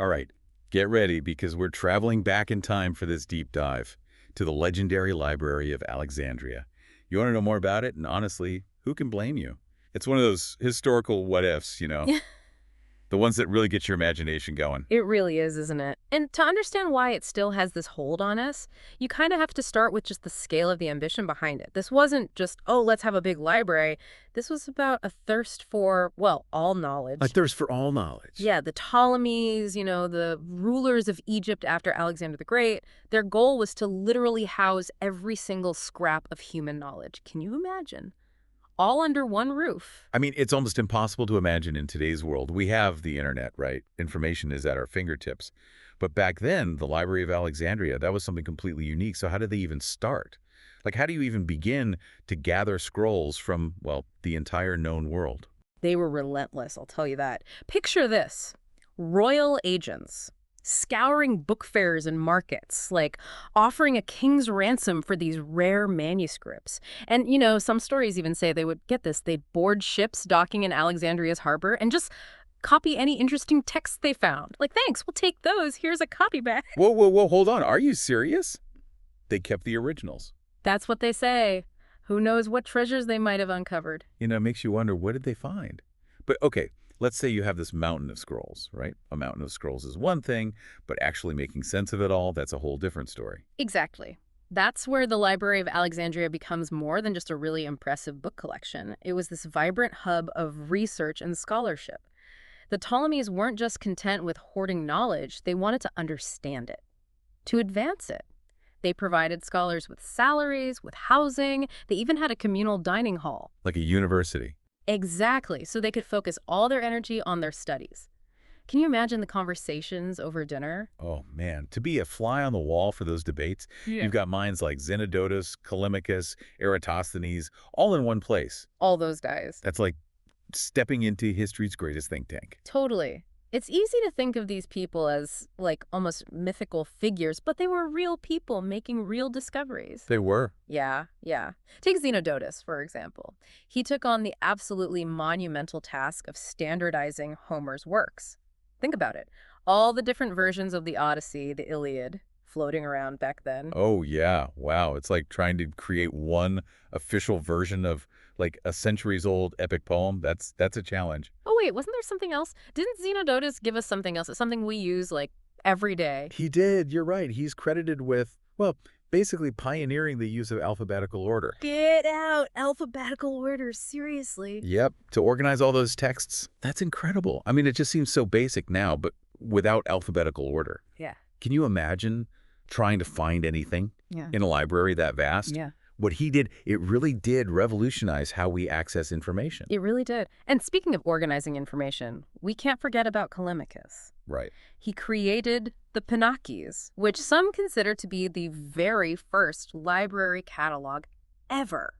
All right, get ready because we're traveling back in time for this deep dive to the legendary Library of Alexandria. You want to know more about it? And honestly, who can blame you? It's one of those historical what-ifs, the ones that really get your imagination going. It really is, isn't it? And to understand why it still has this hold on us, you kind of have to start with just the scale of the ambition behind it. This wasn't just, oh, let's have a big library. This was about a thirst for, well, all A knowledge. thirst for all knowledge. Yeah, the Ptolemies, the rulers of Egypt after Alexander the Great, their goal was to literally house every single scrap of human knowledge. Can you imagine? All under one roof. I mean, it's almost impossible to imagine in today's world. We have the internet, right? Information is at our fingertips. But back then, the Library of Alexandria, that was something completely unique. So how did they even start? Like, how do you even begin to gather scrolls from, well, the entire known world? They were relentless, I'll tell you that. Picture this. Royal agents scouring book fairs and markets, like offering a king's ransom for these rare manuscripts. And, some stories even say they would, get this, they'd board ships docking in Alexandria's harbor and just copy any interesting texts they found. Like, thanks, we'll take those. Here's a copy back. Whoa, whoa, whoa, hold on. Are you serious? They kept the originals. That's what they say. Who knows what treasures they might have uncovered. It makes you wonder, what did they find? But okay, let's say you have this mountain of scrolls, right? A mountain of scrolls is one thing, but actually making sense of it all, that's a whole different story. Exactly. That's where the Library of Alexandria becomes more than just a really impressive book collection. It was this vibrant hub of research and scholarship. The Ptolemies weren't just content with hoarding knowledge, they wanted to understand it, to advance it. They provided scholars with salaries, with housing, they even had a communal dining hall. Like a university. Exactly, so they could focus all their energy on their studies. Can you imagine the conversations over dinner? Oh, man. To be a fly on the wall for those debates, Yeah. you've got minds like Zenodotus, Callimachus, Eratosthenes, all in one place. All those guys. That's like stepping into history's greatest think tank. Totally. It's easy to think of these people as, like, almost mythical figures, but they were real people making real discoveries. They were. Yeah, yeah. Take Zenodotus, for example. He took on the absolutely monumental task of standardizing Homer's works. Think about it. All the different versions of the Odyssey, the Iliad, floating around back then. Oh, yeah. Wow. It's like trying to create one official version of like a centuries-old epic poem. That's a challenge. Oh, wait, wasn't there something else? Didn't Zenodotus give us something else? It's something we use, like, every day. He did. You're right. He's credited with, well, basically pioneering the use of alphabetical order. Get out! Alphabetical order, seriously. Yep. To organize all those texts. That's incredible. I mean, it just seems so basic now, but without alphabetical order. Yeah. Can you imagine trying to find anything Yeah. in a library that vast? Yeah. What he did, it really did revolutionize how we access information. It really did. And speaking of organizing information, we can't forget about Callimachus. Right. He created the Pinakes, which some consider to be the very first library catalog ever.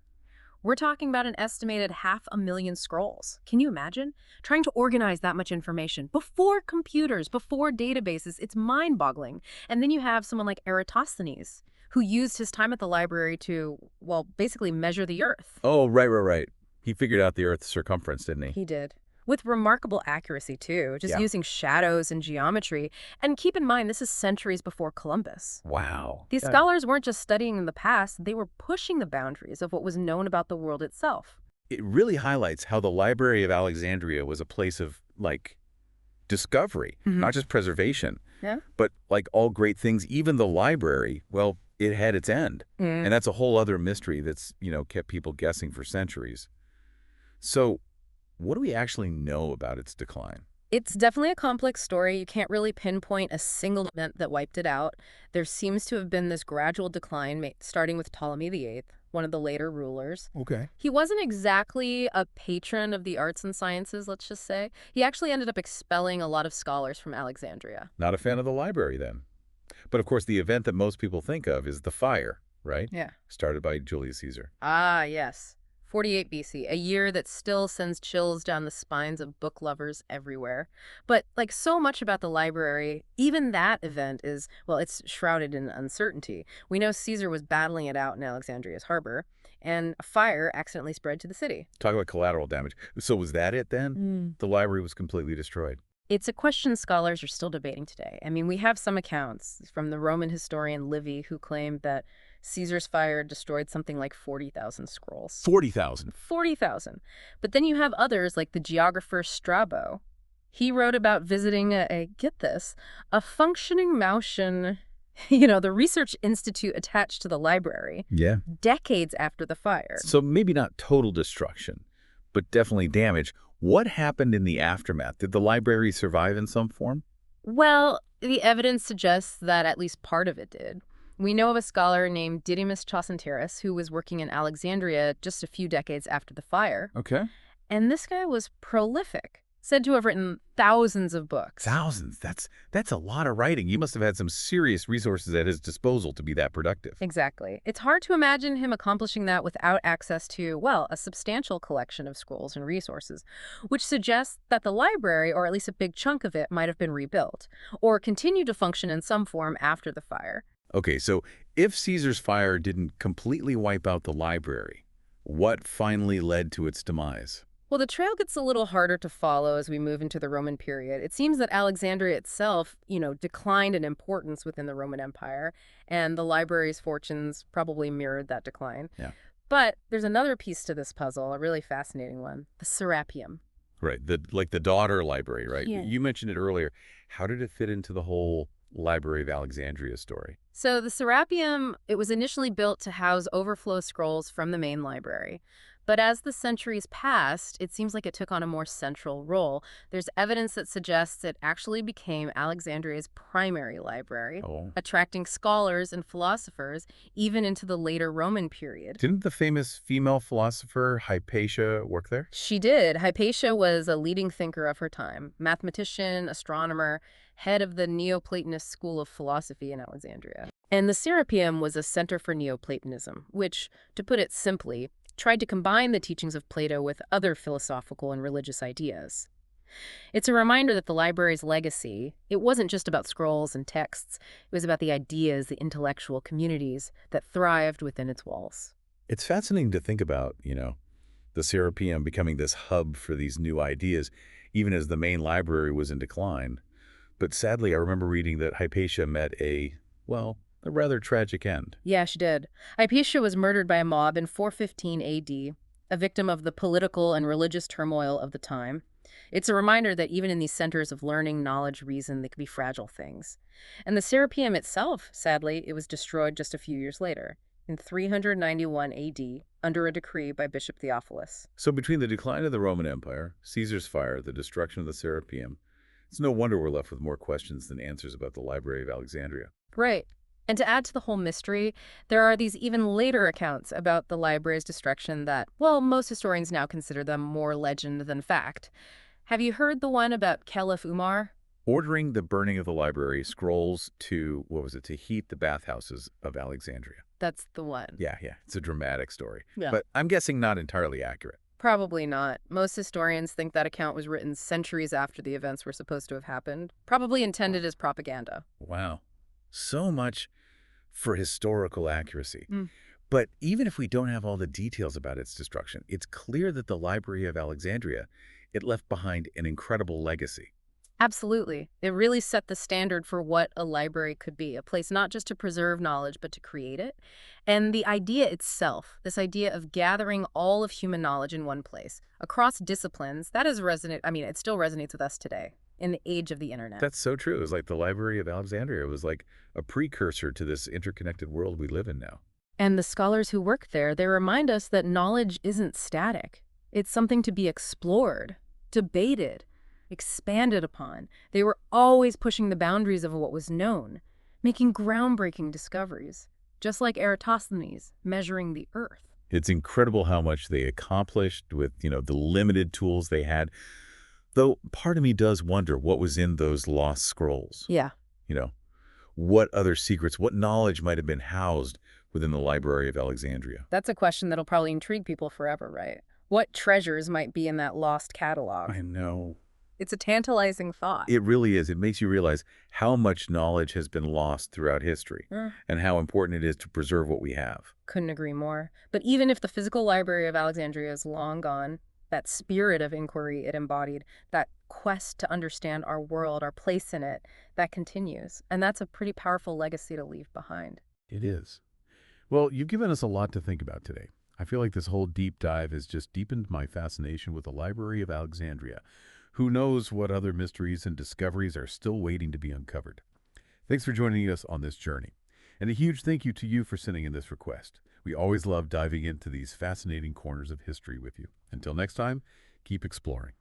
We're talking about an estimated 500,000 scrolls. Can you imagine? Trying to organize that much information before computers, before databases, it's mind-boggling. And then you have someone like Eratosthenes, who used his time at the library to, well, basically measure the Earth. Oh, right. He figured out the Earth's circumference, didn't he? He did. With remarkable accuracy, too, just Yeah. using shadows and geometry. And keep in mind, this is centuries before Columbus. Wow. These Yeah. scholars weren't just studying in the past, they were pushing the boundaries of what was known about the world itself. It really highlights how the Library of Alexandria was a place of, like, discovery, not just preservation. Yeah. But like all great things, even the library, well, it had its end. And that's a whole other mystery that's kept people guessing for centuries. So what do we actually know about its decline? It's definitely a complex story. You can't really pinpoint a single event that wiped it out. There seems to have been this gradual decline, starting with Ptolemy VIII, one of the later rulers. Okay. He wasn't exactly a patron of the arts and sciences, let's just say. He actually ended up expelling a lot of scholars from Alexandria. Not a fan of the library then. But of course, the event that most people think of is the fire, right? Yeah. Started by Julius Caesar. Ah, yes. 48 BC, a year that still sends chills down the spines of book lovers everywhere. But like so much about the library, even that event is, well, it's shrouded in uncertainty. We know Caesar was battling it out in Alexandria's harbor, and a fire accidentally spread to the city. Talk about collateral damage. So was that it then? The library was completely destroyed. It's a question scholars are still debating today. I mean, we have some accounts from the Roman historian Livy who claimed that Caesar's fire destroyed something like 40,000 scrolls. 40,000. 40,000. But then you have others like the geographer Strabo. He wrote about visiting get this, a functioning Martian, the research institute attached to the library, Yeah. decades after the fire. So maybe not total destruction, but definitely damage. What happened in the aftermath? Did the library survive in some form? Well, the evidence suggests that at least part of it did. We know of a scholar named Didymus Chaucenterus who was working in Alexandria just a few decades after the fire. Okay. And this guy was prolific, said to have written thousands of books. Thousands. That's a lot of writing. He must have had some serious resources at his disposal to be that productive. Exactly. It's hard to imagine him accomplishing that without access to, well, a substantial collection of scrolls and resources, which suggests that the library, or at least a big chunk of it, might have been rebuilt, or continued to function in some form after the fire. Okay, so if Caesar's fire didn't completely wipe out the library, what finally led to its demise? Well, the trail gets a little harder to follow as we move into the Roman period. It seems that Alexandria itself, declined in importance within the Roman Empire, and the library's fortunes probably mirrored that decline. Yeah. But there's another piece to this puzzle, a really fascinating one, the Serapeum. Right, the daughter library, right? Yeah. You mentioned it earlier. How did it fit into the whole Library of Alexandria story? So the Serapeum, it was initially built to house overflow scrolls from the main library. But as the centuries passed, it seems like it took on a more central role. There's evidence that suggests it actually became Alexandria's primary library, Oh. attracting scholars and philosophers even into the later Roman period. Didn't the famous female philosopher Hypatia work there? She did. Hypatia was a leading thinker of her time, mathematician, astronomer, head of the Neoplatonist school of philosophy in Alexandria. And the Serapeum was a center for Neoplatonism, which, to put it simply, tried to combine the teachings of Plato with other philosophical and religious ideas. It's a reminder that the library's legacy, it wasn't just about scrolls and texts, it was about the ideas, the intellectual communities that thrived within its walls. It's fascinating to think about, the Serapeum becoming this hub for these new ideas, even as the main library was in decline. But sadly, I remember reading that Hypatia met a rather tragic end. Yeah, she did. Hypatia was murdered by a mob in 415 AD, a victim of the political and religious turmoil of the time. It's a reminder that even in these centers of learning, knowledge, reason, they can be fragile things. And the Serapeum itself, sadly, it was destroyed just a few years later, in 391 AD, under a decree by Bishop Theophilus. So between the decline of the Roman Empire, Caesar's fire, the destruction of the Serapeum, it's no wonder we're left with more questions than answers about the Library of Alexandria. Right. And to add to the whole mystery, there are these even later accounts about the library's destruction that, well, most historians now consider them more legend than fact. Have you heard the one about Caliph Umar? Ordering the burning of the library scrolls to, to heat the bathhouses of Alexandria. That's the one. Yeah, it's a dramatic story. Yeah. But I'm guessing not entirely accurate. Probably not. Most historians think that account was written centuries after the events were supposed to have happened, probably intended as propaganda. Wow. So much for historical accuracy. Mm. But even if we don't have all the details about its destruction, it's clear that the Library of Alexandria, it left behind an incredible legacy. Absolutely. It really set the standard for what a library could be, a place not just to preserve knowledge, but to create it. And the idea itself, this idea of gathering all of human knowledge in one place, across disciplines, that is resonant. I mean, it still resonates with us today, in the age of the internet. That's so true. It was like the Library of Alexandria was like a precursor to this interconnected world we live in now. And the scholars who work there, they remind us that knowledge isn't static. It's something to be explored, debated, expanded upon. They were always pushing the boundaries of what was known, making groundbreaking discoveries, just like Eratosthenes measuring the earth. It's incredible how much they accomplished with, the limited tools they had. Though part of me does wonder what was in those lost scrolls. Yeah. What other secrets, what knowledge might have been housed within the Library of Alexandria? That's a question that'll probably intrigue people forever, right? What treasures might be in that lost catalog? I know. It's a tantalizing thought. It really is. It makes you realize how much knowledge has been lost throughout history and how important it is to preserve what we have. Couldn't agree more. But even if the physical Library of Alexandria is long gone, that spirit of inquiry it embodied, that quest to understand our world, our place in it, that continues. And that's a pretty powerful legacy to leave behind. It is. Well, you've given us a lot to think about today. I feel like this whole deep dive has just deepened my fascination with the Library of Alexandria. Who knows what other mysteries and discoveries are still waiting to be uncovered? Thanks for joining us on this journey. And a huge thank you to you for sending in this request. We always love diving into these fascinating corners of history with you. Until next time, keep exploring.